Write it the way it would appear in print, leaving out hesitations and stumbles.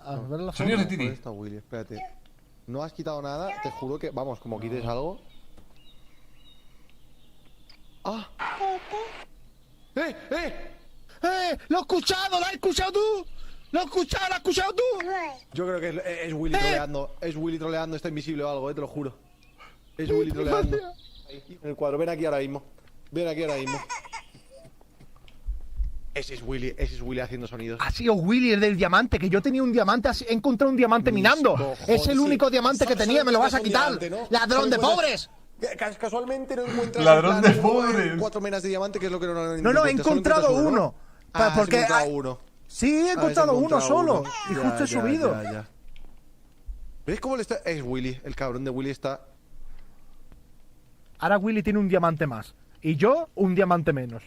A ver la Sonidos de foto. Titi. ¿Dónde está Willy? Espérate. No has quitado nada, te juro que, vamos, como quites algo. ¡Ah! ¡Eh! ¡Lo he escuchado! ¿Lo has escuchado tú? ¿Lo has escuchado tú? Yo creo que es Willy troleando. Es Willy troleando, está invisible o algo, te lo juro. Es Willy troleando. Ahí, en el cuadro, ven aquí ahora mismo. Ven aquí ahora mismo. Ese es Willy haciendo sonidos. Ha sido Willy el del diamante, que yo tenía un diamante, he encontrado un diamante minando. cojones, Es el sí. único diamante que tenía, me lo vas a Un quitar. diamante, ¿no? ¡Ladrón de pobres! Casualmente no encuentras Ladrón en de plan, pobres. 4 menas de diamante, que es lo que normalmente No, he encuentras. Solo encontrado encuentras uno. ¿no? Ah, Porque has encontrado uno. Sí, he Ah, encontrado has uno encontrado solo. uno. Y justo he subido. Ya. ¿Ves cómo le está? Es Willy, el cabrón de Willy está. Ahora Willy tiene un diamante más. Y yo, un diamante menos.